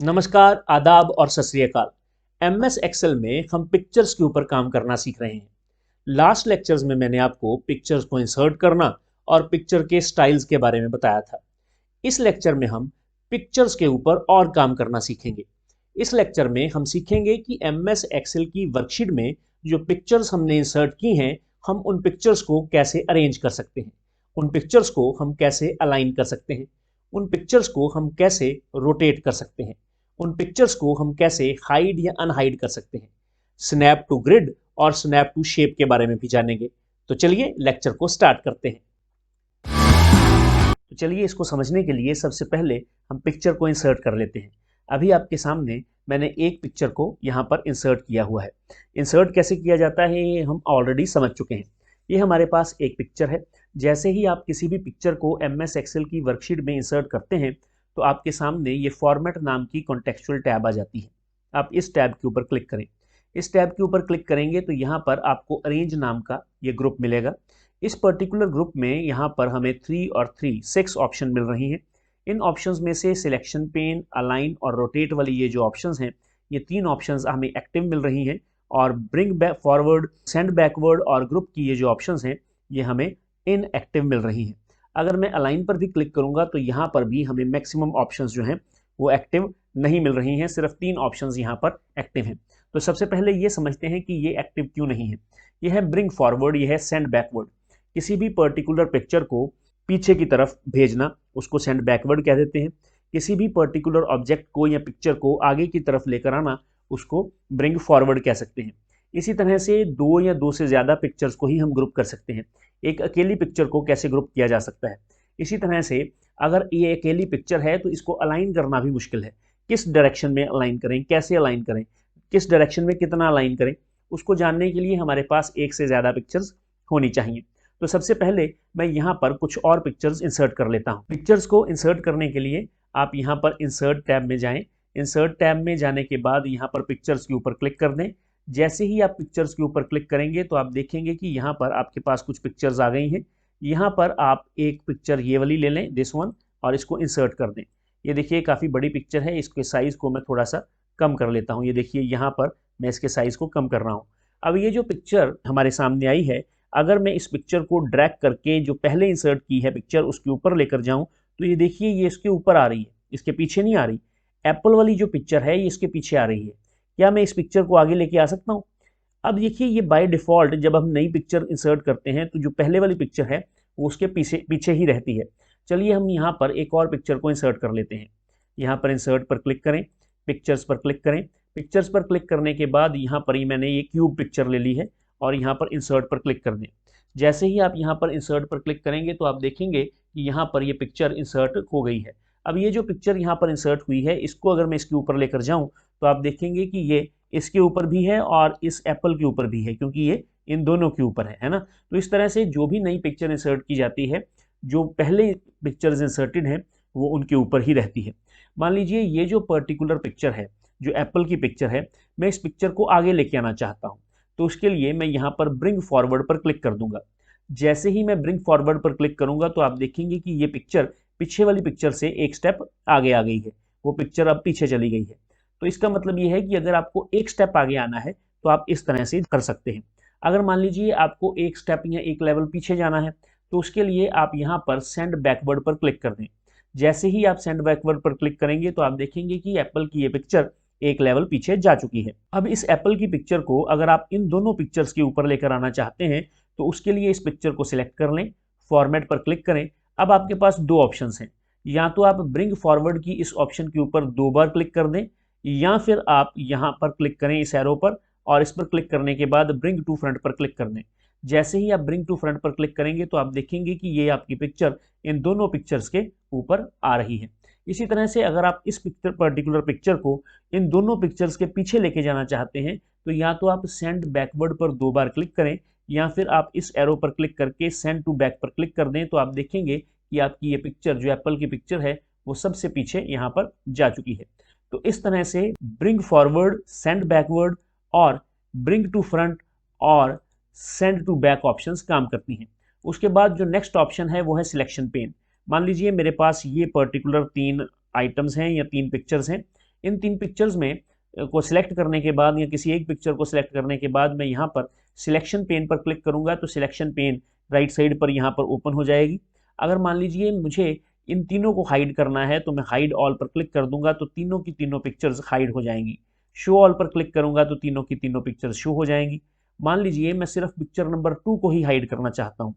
नमस्कार, आदाब और सत श्री अकाल। एमएस एक्सेल में हम पिक्चर्स के ऊपर काम करना सीख रहे हैं। लास्ट लेक्चर्स में मैंने आपको पिक्चर्स को इंसर्ट करना और पिक्चर के स्टाइल्स के बारे में बताया था। इस लेक्चर में हम पिक्चर्स के ऊपर और काम करना सीखेंगे। इस लेक्चर में हम सीखेंगे कि एमएस एक्सेल की वर्कशीट में जो पिक्चर्स हमने इंसर्ट की हैं, हम उन पिक्चर्स को कैसे अरेंज कर सकते हैं, उन पिक्चर्स को हम कैसे अलाइन कर सकते हैं, उन पिक्चर्स को हम कैसे रोटेट कर सकते हैं, उन पिक्चर्स को हम कैसे हाइड या अनहाइड कर सकते हैं। स्नैप टू ग्रिड और स्नैप टू शेप के बारे में भी जानेंगे। तो चलिए लेक्चर को स्टार्ट करते हैं। तो चलिए इसको समझने के लिए सबसे पहले हम पिक्चर को इंसर्ट कर लेते हैं। अभी आपके सामने मैंने एक पिक्चर को यहाँ पर इंसर्ट किया हुआ है। इंसर्ट कैसे किया जाता है ये हम ऑलरेडी समझ चुके हैं। ये हमारे पास एक पिक्चर है। जैसे ही आप किसी भी पिक्चर को एमएस एक्सेल की वर्कशीट में इंसर्ट करते हैं तो आपके सामने ये फॉर्मेट नाम की कॉन्टेक्चुअल टैब आ जाती है। आप इस टैब के ऊपर क्लिक करें। इस टैब के ऊपर क्लिक करेंगे तो यहाँ पर आपको अरेंज नाम का ये ग्रुप मिलेगा। इस पर्टिकुलर ग्रुप में यहाँ पर हमें 3 और 3 6 ऑप्शन मिल रही हैं। इन ऑप्शंस में से सिलेक्शन पेन, अलाइन और रोटेट वाली ये जो ऑप्शंस हैं, ये 3 ऑप्शंस हमें एक्टिव मिल रही हैं और bring back forward, send backward और ग्रुप की ये जो ऑप्शंस हैं, ये हमें इनएक्टिव मिल रही हैं। अगर मैं अलाइन पर भी क्लिक करूंगा तो यहाँ पर भी हमें मैक्सिमम ऑप्शंस जो हैं वो एक्टिव नहीं मिल रही हैं, सिर्फ 3 ऑप्शंस यहाँ पर एक्टिव हैं। तो सबसे पहले ये समझते हैं कि ये एक्टिव क्यों नहीं है। ये है ब्रिंग फॉरवर्ड, ये है सेंड बैकवर्ड। किसी भी पर्टिकुलर पिक्चर को पीछे की तरफ भेजना उसको सेंड बैकवर्ड कह देते हैं। किसी भी पर्टिकुलर ऑब्जेक्ट को या पिक्चर को आगे की तरफ लेकर आना उसको ब्रिंग फॉरवर्ड कह सकते हैं। इसी तरह से 2 या 2 से ज़्यादा पिक्चर्स को ही हम ग्रुप कर सकते हैं। एक अकेली पिक्चर को कैसे ग्रुप किया जा सकता है। इसी तरह से अगर ये अकेली पिक्चर है तो इसको अलाइन करना भी मुश्किल है। किस डायरेक्शन में अलाइन करें, कैसे अलाइन करें, किस डायरेक्शन में कितना अलाइन करें, उसको जानने के लिए हमारे पास एक से ज़्यादा पिक्चर्स होनी चाहिए। तो सबसे पहले मैं यहाँ पर कुछ और पिक्चर्स इंसर्ट कर लेता हूँ। पिक्चर्स को इंसर्ट करने के लिए आप यहाँ पर इंसर्ट टैब में जाएं। इंसर्ट टैब में जाने के बाद यहाँ पर पिक्चर्स के ऊपर क्लिक कर दें। जैसे ही आप पिक्चर्स के ऊपर क्लिक करेंगे तो आप देखेंगे कि यहाँ पर आपके पास कुछ पिक्चर्स आ गई हैं। यहाँ पर आप एक पिक्चर ये वाली ले लें, दिस वन, और इसको इंसर्ट कर दें। ये देखिए काफ़ी बड़ी पिक्चर है, इसके साइज़ को मैं थोड़ा सा कम कर लेता हूँ। ये देखिए यहाँ पर मैं इसके साइज़ को कम कर रहा हूँ। अब ये जो पिक्चर हमारे सामने आई है, अगर मैं इस पिक्चर को ड्रैग करके जो पहले इंसर्ट की है पिक्चर उसके ऊपर लेकर जाऊं तो ये देखिए ये इसके ऊपर आ रही है, इसके पीछे नहीं आ रही। एप्पल वाली जो पिक्चर है ये इसके पीछे आ रही है। क्या मैं इस पिक्चर को आगे लेके आ सकता हूँ? अब देखिए ये बाय डिफ़ॉल्ट जब हम नई पिक्चर इंसर्ट करते हैं तो जो पहले वाली पिक्चर है वो उसके पीछे पीछे ही रहती है। चलिए हम यहाँ पर एक और पिक्चर को इंसर्ट कर लेते हैं। यहाँ पर इंसर्ट पर क्लिक करें, पिक्चर्स पर क्लिक करें। पिक्चर्स पर क्लिक करने के बाद यहाँ पर ही मैंने ये क्यूब पिक्चर ले ली है और यहाँ पर इंसर्ट पर क्लिक कर दें। जैसे ही आप यहाँ पर इंसर्ट पर क्लिक करेंगे तो आप देखेंगे कि यहाँ पर ये पिक्चर इंसर्ट हो गई है। अब ये जो पिक्चर यहाँ पर इंसर्ट हुई है इसको अगर मैं इसके ऊपर लेकर जाऊँ तो आप देखेंगे कि ये इसके ऊपर भी है और इस एप्पल के ऊपर भी है, क्योंकि ये इन दोनों के ऊपर है ना। तो इस तरह से जो भी नई पिक्चर इंसर्ट की जाती है, जो पहले पिक्चर्स इंसर्टेड हैं वो उनके ऊपर ही रहती है। मान लीजिए ये जो पर्टिकुलर पिक्चर है, जो एप्पल की पिक्चर है, मैं इस पिक्चर को आगे लेके आना चाहता हूँ। तो उसके लिए मैं यहाँ पर ब्रिंग फॉरवर्ड पर क्लिक कर दूंगा। जैसे ही मैं ब्रिंग फॉरवर्ड पर क्लिक करूंगा तो आप देखेंगे कि ये पिक्चर पीछे वाली पिक्चर से एक स्टेप आगे आ गई है, वो पिक्चर अब पीछे चली गई है। तो इसका मतलब ये है कि अगर आपको एक स्टेप आगे आना है तो आप इस तरह से कर सकते हैं। अगर मान लीजिए आपको एक स्टेप या एक लेवल पीछे जाना है तो उसके लिए आप यहाँ पर सेंड बैकवर्ड पर क्लिक कर दें। जैसे ही आप सेंड बैकवर्ड पर क्लिक करेंगे तो आप देखेंगे कि एप्पल की ये पिक्चर एक लेवल पीछे जा चुकी है। अब इस एप्पल की पिक्चर को अगर आप इन दोनों पिक्चर्स के ऊपर लेकर आना चाहते हैं तो उसके लिए इस पिक्चर को सिलेक्ट कर लें, फॉर्मेट पर क्लिक करें। अब आपके पास 2 ऑप्शंस हैं, या तो आप ब्रिंग फॉरवर्ड की इस ऑप्शन के ऊपर 2 बार क्लिक कर दें या फिर आप यहाँ पर क्लिक करें इस एरो पर और इस पर क्लिक करने के बाद ब्रिंग टू फ्रंट पर क्लिक कर दें। जैसे ही आप ब्रिंग टू फ्रंट पर क्लिक करेंगे तो आप देखेंगे कि ये आपकी पिक्चर इन दोनों पिक्चर्स के ऊपर आ रही है। इसी तरह से अगर आप इस पर्टिकुलर पिक्चर को इन दोनों पिक्चर्स के पीछे लेके जाना चाहते हैं तो या तो आप सेंड बैकवर्ड पर 2 बार क्लिक करें या फिर आप इस एरो पर क्लिक करके सेंड टू बैक पर क्लिक कर दें। तो आप देखेंगे कि आपकी ये पिक्चर जो एप्पल की पिक्चर है वो सबसे पीछे यहाँ पर जा चुकी है। तो इस तरह से ब्रिंग फॉरवर्ड, सेंड बैकवर्ड और ब्रिंग टू फ्रंट और सेंड टू बैक ऑप्शंस काम करती हैं। उसके बाद जो नेक्स्ट ऑप्शन है वो है सिलेक्शन पेन। मान लीजिए मेरे पास ये पर्टिकुलर 3 आइटम्स हैं या 3 पिक्चर्स हैं। इन 3 पिक्चर्स में को सिलेक्ट करने के बाद या किसी एक पिक्चर को सिलेक्ट करने के बाद मैं यहाँ पर सिलेक्शन पेन पर क्लिक करूँगा तो सिलेक्शन पेन राइट साइड पर यहाँ पर ओपन हो जाएगी। अगर मान लीजिए मुझे इन तीनों को हाइड करना है तो मैं हाइड ऑल पर क्लिक कर दूंगा तो तीनों की तीनों पिक्चर्स हाइड हो जाएंगी। शो ऑल पर क्लिक करूंगा तो तीनों की तीनों पिक्चर्स शो हो जाएंगी। मान लीजिए मैं सिर्फ पिक्चर नंबर 2 को ही हाइड करना चाहता हूँ।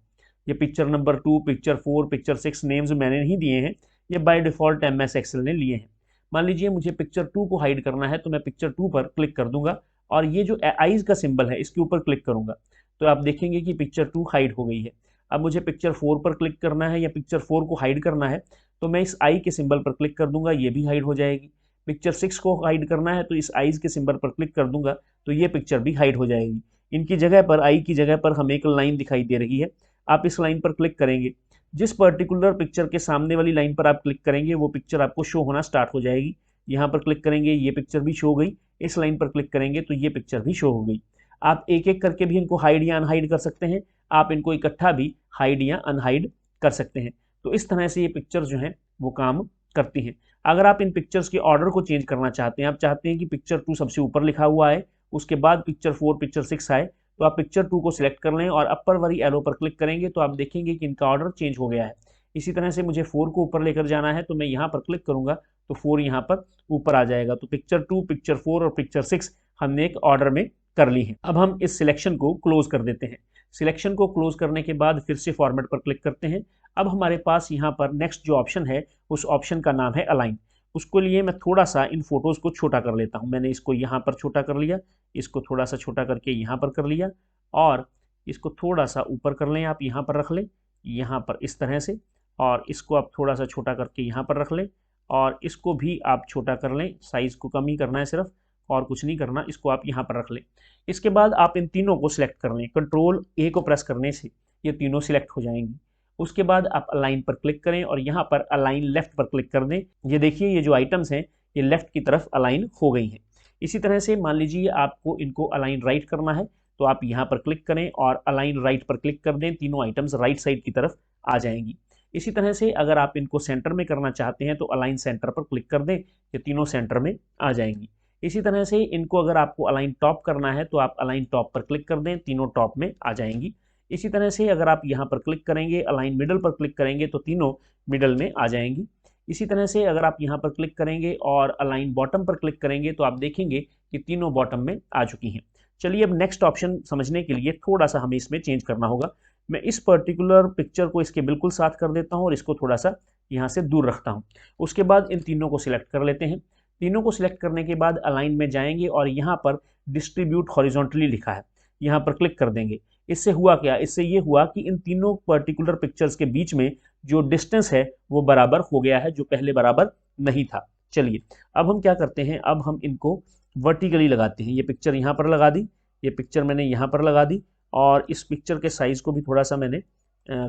ये picture number 2, picture 4, picture 6 names मैंने नहीं दिए हैं, ये बाय डिफॉल्ट MS एक्सेल ने लिए हैं। मान लीजिए मुझे पिक्चर 2 को हाइड करना है तो मैं पिक्चर 2 पर क्लिक कर दूंगा और ये जो आईज का सिंबल है इसके ऊपर क्लिक करूंगा तो आप देखेंगे कि पिक्चर 2 हाइड हो गई है। अब मुझे पिक्चर 4 पर क्लिक करना है या पिक्चर 4 को हाइड करना है तो मैं इस आई के सिंबल पर क्लिक कर दूंगा, ये भी हाइड हो जाएगी। पिक्चर 6 को हाइड करना है तो इस आईज के सिंबल पर क्लिक कर दूंगा तो ये पिक्चर भी हाइड हो जाएगी। इनकी जगह पर, आई की जगह पर हमें एक लाइन दिखाई दे रही है, आप इस लाइन पर क्लिक करेंगे। जिस पर्टिकुलर पिक्चर के सामने वाली लाइन पर आप क्लिक करेंगे वो पिक्चर आपको शो होना स्टार्ट हो जाएगी। यहाँ पर क्लिक करेंगे, ये पिक्चर भी शो हो गई। इस लाइन पर क्लिक करेंगे तो ये पिक्चर भी शो हो गई। आप एक एक करके भी इनको हाइड या अनहाइड कर सकते हैं, आप इनको इकट्ठा भी हाइड या अनहाइड कर सकते हैं। तो इस तरह से ये पिक्चर जो हैं वो काम करती हैं। अगर आप इन पिक्चर्स के ऑर्डर को चेंज करना चाहते हैं, आप चाहते हैं कि पिक्चर 2 सबसे ऊपर लिखा हुआ है, उसके बाद पिक्चर 4, पिक्चर 6 आए, तो आप पिक्चर 2 को सिलेक्ट कर लें और अपर वाली एरो पर क्लिक करेंगे तो आप देखेंगे कि इनका ऑर्डर चेंज हो गया है। इसी तरह से मुझे 4 को ऊपर लेकर जाना है तो मैं यहाँ पर क्लिक करूंगा तो 4 यहाँ पर ऊपर आ जाएगा। तो पिक्चर 2, पिक्चर 4 और पिक्चर 6 हमने एक ऑर्डर में कर ली है। अब हम इस सिलेक्शन को क्लोज कर देते हैं। सिलेक्शन को क्लोज करने के बाद फिर से फॉर्मेट पर क्लिक करते हैं। अब हमारे पास यहाँ पर नेक्स्ट जो ऑप्शन है उस ऑप्शन का नाम है अलाइन। उसको लिए मैं थोड़ा सा इन फोटोज़ को छोटा कर लेता हूँ। मैंने इसको यहाँ पर छोटा कर लिया, इसको थोड़ा सा छोटा करके यहाँ पर कर लिया और इसको थोड़ा सा ऊपर कर लें, आप यहाँ पर रख लें, यहाँ पर इस तरह से, और इसको आप थोड़ा सा छोटा करके यहाँ पर रख लें और इसको भी आप छोटा कर लें, साइज़ को कम ही करना है सिर्फ और कुछ नहीं करना, इसको आप यहाँ पर रख लें। इसके बाद आप इन तीनों को सिलेक्ट कर लें, कंट्रोल A को प्रेस करने से ये तीनों सिलेक्ट हो जाएंगी। उसके बाद आप अलाइन पर क्लिक करें और यहाँ पर अलाइन लेफ्ट पर क्लिक कर दें। ये देखिए ये जो आइटम्स हैं ये लेफ्ट की तरफ अलाइन हो गई हैं। इसी तरह से मान लीजिए आपको इनको अलाइन राइट करना है तो आप यहाँ पर क्लिक करें और अलाइन राइट पर क्लिक कर दें, तीनों आइटम्स राइट साइड की तरफ आ जाएंगी। इसी तरह से अगर आप इनको सेंटर में करना चाहते हैं तो अलाइन सेंटर पर क्लिक कर दें, ये तीनों सेंटर में आ जाएंगी। इसी तरह से इनको अगर आपको अलाइन टॉप करना है तो आप अलाइन टॉप पर क्लिक कर दें, तीनों टॉप में आ जाएंगी। इसी तरह से अगर आप यहाँ पर क्लिक करेंगे, अलाइन मिडल पर क्लिक करेंगे तो तीनों मिडल में आ जाएंगी। इसी तरह से अगर आप यहाँ पर क्लिक करेंगे और अलाइन बॉटम पर क्लिक करेंगे तो आप देखेंगे कि तीनों बॉटम में आ चुकी हैं। चलिए अब नेक्स्ट ऑप्शन समझने के लिए थोड़ा सा हमें इसमें चेंज करना होगा। मैं इस पर्टिकुलर पिक्चर को इसके बिल्कुल साथ कर देता हूँ और इसको थोड़ा सा यहाँ से दूर रखता हूँ। उसके बाद इन तीनों को सिलेक्ट कर लेते हैं। तीनों को सिलेक्ट करने के बाद अलाइन में जाएंगे और यहाँ पर डिस्ट्रीब्यूट हॉरिजॉन्टली लिखा है, यहाँ पर क्लिक कर देंगे। इससे हुआ क्या, इससे ये हुआ कि इन तीनों पर्टिकुलर पिक्चर्स के बीच में जो डिस्टेंस है वो बराबर हो गया है, जो पहले बराबर नहीं था। चलिए अब हम क्या करते हैं, अब हम इनको वर्टिकली लगाते हैं। ये पिक्चर यहाँ पर लगा दी, ये पिक्चर मैंने यहाँ पर लगा दी और इस पिक्चर के साइज़ को भी थोड़ा सा मैंने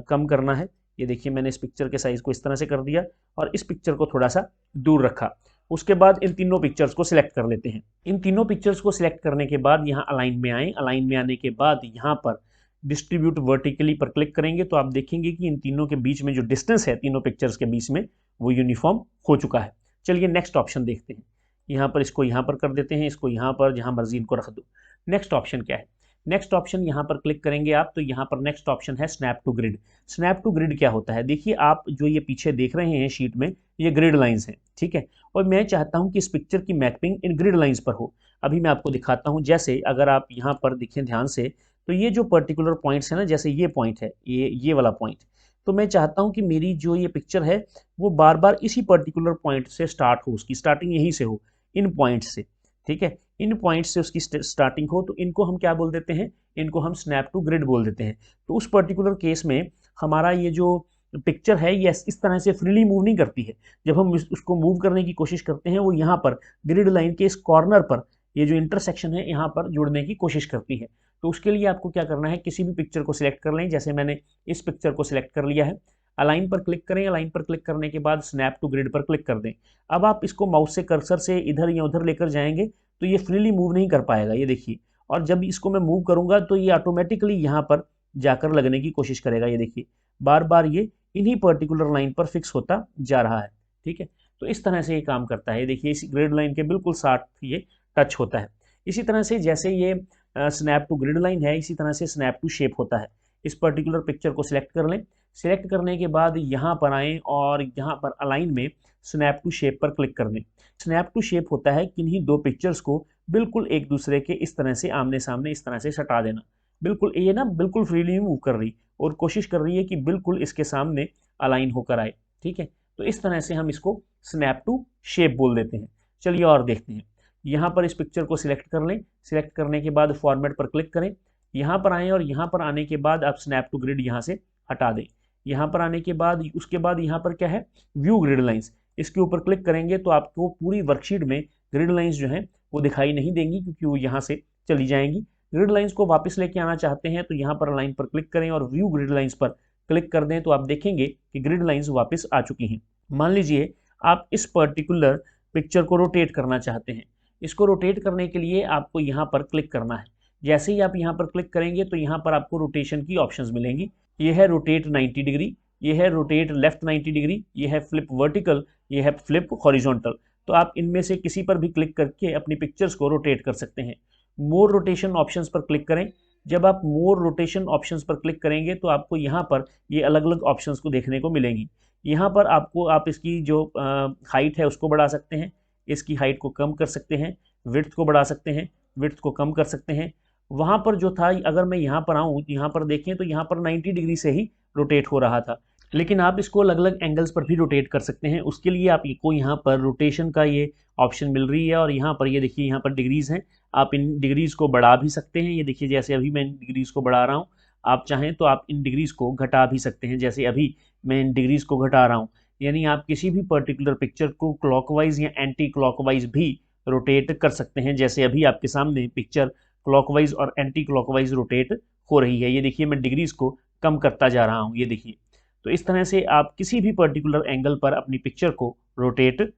कम करना है। ये देखिए मैंने इस पिक्चर के साइज़ को इस तरह से कर दिया और इस पिक्चर को थोड़ा सा दूर रखा। उसके बाद इन तीनों पिक्चर्स को सिलेक्ट कर लेते हैं। इन तीनों पिक्चर्स को सिलेक्ट करने के बाद यहाँ अलाइन में आए, अलाइन में आने के बाद यहाँ पर डिस्ट्रीब्यूट वर्टिकली पर क्लिक करेंगे तो आप देखेंगे कि इन तीनों के बीच में जो डिस्टेंस है तीनों पिक्चर्स के बीच में वो यूनिफॉर्म हो चुका है। चलिए नेक्स्ट ऑप्शन देखते हैं। यहाँ पर इसको यहाँ पर कर देते हैं, इसको यहाँ पर, जहाँ मर्जी इनको रख दो। नेक्स्ट ऑप्शन क्या है, नेक्स्ट ऑप्शन यहाँ पर क्लिक करेंगे आप तो यहाँ पर नेक्स्ट ऑप्शन है snap to grid. Snap to grid क्या होता है, देखिए आप जो ये पीछे देख रहे हैं शीट में ये ग्रिड लाइंस हैं, ठीक है, और मैं चाहता हूँ कि इस पिक्चर की मैपिंग इन ग्रिड लाइंस पर हो। अभी मैं आपको दिखाता हूँ। जैसे अगर आप यहाँ पर देखें ध्यान से तो ये जो पर्टिकुलर पॉइंट्स है ना, जैसे ये पॉइंट है, ये वाला पॉइंट, तो मैं चाहता हूँ कि मेरी जो ये पिक्चर है वो बार बार इसी पर्टिकुलर पॉइंट से स्टार्ट हो, उसकी स्टार्टिंग यहीं से हो, इन पॉइंट से, ठीक है, इन पॉइंट से उसकी स्टार्टिंग हो। तो इनको हम क्या बोल देते हैं, इनको हम स्नैप टू ग्रिड बोल देते हैं। तो उस पर्टिकुलर केस में हमारा ये जो पिक्चर है ये इस तरह से फ्रीली मूव नहीं करती है। जब हम उसको मूव करने की कोशिश करते हैं वो यहाँ पर ग्रिड लाइन के इस कॉर्नर पर, ये जो इंटरसेक्शन है यहाँ पर जुड़ने की कोशिश करती है। तो उसके लिए आपको क्या करना है, किसी भी पिक्चर को सिलेक्ट कर लें। जैसे मैंने इस पिक्चर को सिलेक्ट कर लिया है, अलाइन पर क्लिक करें, अलाइन पर क्लिक करने के बाद स्नैप टू ग्रिड पर क्लिक कर दें। अब आप इसको माउस से कर्सर से इधर या उधर लेकर जाएंगे तो ये फ्रीली मूव नहीं कर पाएगा, ये देखिए। और जब इसको मैं मूव करूंगा तो ये ऑटोमेटिकली यहाँ पर जाकर लगने की कोशिश करेगा, ये देखिए बार बार ये इन्हीं पर्टिकुलर लाइन पर फिक्स होता जा रहा है, ठीक है। तो इस तरह से ये काम करता है। देखिए इस ग्रिड लाइन के बिल्कुल साथ ये टच होता है। इसी तरह से जैसे ये स्नैप टू ग्रिड लाइन है, इसी तरह से स्नैप टू शेप होता है। इस पर्टिकुलर पिक्चर को सिलेक्ट कर लें। सिलेक्ट करने के बाद यहाँ पर आएँ और यहाँ पर अलाइन में स्नैप टू शेप पर क्लिक कर दें। स्नैप टू शेप होता है किन्हीं दो पिक्चर्स को बिल्कुल एक दूसरे के इस तरह से आमने सामने इस तरह से सटा देना। बिल्कुल ये ना बिल्कुल फ्रीली मूव कर रही और कोशिश कर रही है कि बिल्कुल इसके सामने अलाइन होकर आए। ठीक है, तो इस तरह से हम इसको स्नैप टू शेप बोल देते हैं। चलिए और देखते हैं। यहाँ पर इस पिक्चर को सिलेक्ट कर लें। सिलेक्ट करने के बाद फॉर्मेट पर क्लिक करें। यहाँ पर आएँ और यहाँ पर आने के बाद आप स्नैप टू ग्रिड यहाँ से हटा दें। यहाँ पर आने के बाद उसके बाद यहाँ पर क्या है, व्यू ग्रिड लाइंस, इसके ऊपर क्लिक करेंगे तो आपको पूरी वर्कशीट में ग्रिड लाइंस जो हैं वो दिखाई नहीं देंगी, क्योंकि वो यहाँ से चली जाएंगी। ग्रिड लाइंस को वापस लेके आना चाहते हैं तो यहाँ पर लाइन पर क्लिक करें और व्यू ग्रिड लाइंस पर क्लिक कर दें तो आप देखेंगे कि ग्रिड लाइंस वापस आ चुकी हैं। मान लीजिए आप इस पर्टिकुलर पिक्चर को रोटेट करना चाहते हैं। इसको रोटेट करने के लिए आपको यहाँ पर क्लिक करना है। जैसे ही आप यहाँ पर क्लिक करेंगे तो यहाँ पर आपको रोटेशन की ऑप्शंस मिलेंगी। ये है रोटेट 90 डिग्री, ये है रोटेट लेफ्ट 90 डिग्री, ये है फ्लिप वर्टिकल, ये है फ्लिप हॉरिजॉन्टल। तो आप इनमें से किसी पर भी क्लिक करके अपनी पिक्चर्स को रोटेट कर सकते हैं। मोर रोटेशन ऑप्शंस पर क्लिक करें। जब आप मोर रोटेशन ऑप्शंस पर क्लिक करेंगे तो आपको यहाँ पर ये अलग अलग ऑप्शंस को देखने को मिलेंगी। यहाँ पर आप इसकी जो हाइट है उसको बढ़ा सकते हैं, इसकी हाइट को कम कर सकते हैं, विड्थ को बढ़ा सकते हैं, विड्थ को कम कर सकते हैं। वहाँ पर जो था, अगर मैं यहाँ पर आऊँ, यहाँ पर देखें तो यहाँ पर 90 डिग्री से ही रोटेट हो रहा था, लेकिन आप इसको अलग अलग एंगल्स पर भी रोटेट कर सकते हैं। उसके लिए आपको यहाँ पर रोटेशन का ये ऑप्शन मिल रही है और यहाँ पर ये देखिए यहाँ पर डिग्रीज़ हैं। आप इन डिग्रीज़ को बढ़ा भी सकते हैं। ये देखिए जैसे अभी मैं इन डिग्रीज़ को बढ़ा रहा हूँ, आप चाहें तो आप इन डिग्रीज़ को घटा भी सकते हैं। जैसे अभी मैं इन डिग्रीज़ को घटा रहा हूँ, यानी आप किसी भी पर्टिकुलर पिक्चर को क्लॉकवाइज या एंटी क्लॉकवाइज भी रोटेट कर सकते हैं। जैसे अभी आपके सामने पिक्चर क्लॉकवाइज और एंटी क्लॉकवाइज रोटेट हो रही है। ये देखिए मैं डिग्रीज़ को कम करता जा रहा हूँ, ये देखिए। तो इस तरह से आप किसी भी पर्टिकुलर एंगल पर अपनी पिक्चर को रोटेट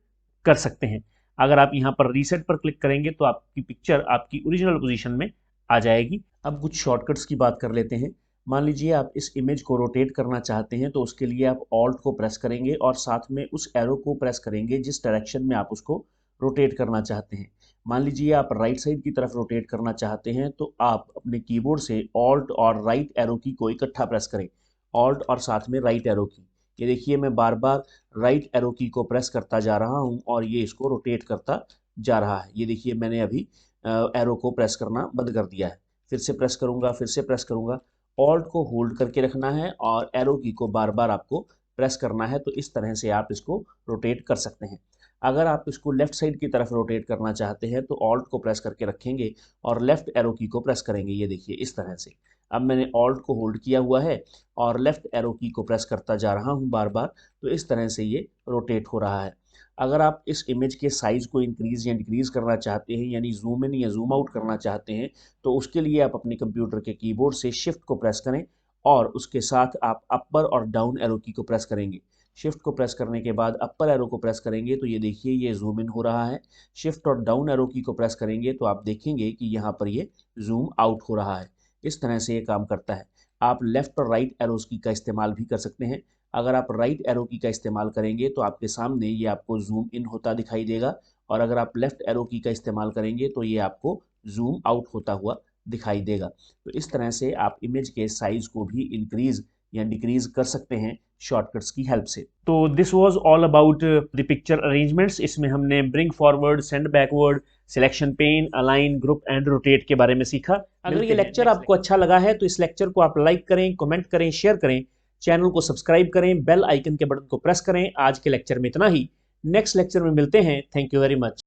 कर सकते हैं। अगर आप यहाँ पर रीसेट पर क्लिक करेंगे तो आपकी पिक्चर आपकी ओरिजिनल पोजीशन में आ जाएगी। अब कुछ शॉर्टकट्स की बात कर लेते हैं। मान लीजिए आप इस इमेज को रोटेट करना चाहते हैं तो उसके लिए आप ऑल्ट को प्रेस करेंगे और साथ में उस एरो को प्रेस करेंगे जिस डायरेक्शन में आप उसको रोटेट करना चाहते हैं। मान लीजिए आप राइट साइड की तरफ रोटेट करना चाहते हैं तो आप अपने कीबोर्ड से ऑल्ट और राइट एरो की को इकट्ठा प्रेस करें, ऑल्ट और साथ में राइट एरो की। ये देखिए मैं बार बार राइट एरो की को प्रेस करता जा रहा हूँ और ये इसको रोटेट करता जा रहा है। ये देखिए मैंने अभी एरो को प्रेस करना बंद कर दिया है। फिर से प्रेस करूँगा, फिर से प्रेस करूँगा। ऑल्ट को होल्ड करके रखना है और एरो की को बार बार आपको प्रेस करना है, तो इस तरह से आप इसको रोटेट कर सकते हैं। अगर आप इसको लेफ्ट साइड की तरफ रोटेट करना चाहते हैं तो ऑल्ट को प्रेस करके रखेंगे और लेफ्ट एरो की को प्रेस करेंगे। ये देखिए इस तरह से। अब मैंने ऑल्ट को होल्ड किया हुआ है और लेफ्ट एरो की को प्रेस करता जा रहा हूँ बार बार, तो इस तरह से ये रोटेट हो रहा है। अगर आप इस इमेज के साइज़ को इंक्रीज़ या डिक्रीज़ करना चाहते हैं, यानी जूम इन या जूम आउट करना चाहते हैं, तो उसके लिए आप अपने कंप्यूटर के कीबोर्ड से शिफ्ट को प्रेस करें और उसके साथ आप अपर और डाउन एरो की को प्रेस करेंगे। शिफ्ट को प्रेस करने के बाद अपर एरो को प्रेस करेंगे तो ये देखिए ये जूम इन हो रहा है। शिफ्ट और डाउन एरो की को प्रेस करेंगे तो आप देखेंगे कि यहाँ पर ये जूम आउट हो रहा है। इस तरह से ये काम करता है। आप लेफ़्ट और राइट एरोज़ की का इस्तेमाल भी कर सकते हैं। अगर आप राइट एरो की का इस्तेमाल करेंगे तो आपके सामने ये आपको जूम इन होता दिखाई देगा और अगर आप लेफ़्ट एरो की का इस्तेमाल करेंगे तो ये आपको जूम आउट होता हुआ दिखाई देगा। तो इस तरह से आप इमेज के साइज़ को भी इंक्रीज़ या डिक्रीज़ कर सकते हैं शॉर्टकट्स की हेल्प से। तो this was all about the picture arrangements. इसमें हमने bring forward, send backward, selection pen, align, group and rotate के बारे में सीखा। अगर ये लेक्चर आपको अच्छा लगा है तो इस लेक्चर को आप लाइक करें, कमेंट करें, शेयर करें, चैनल को सब्सक्राइब करें, बेल आइकन के बटन को प्रेस करें। आज के लेक्चर में इतना ही। नेक्स्ट लेक्चर में मिलते हैं। Thank you very much.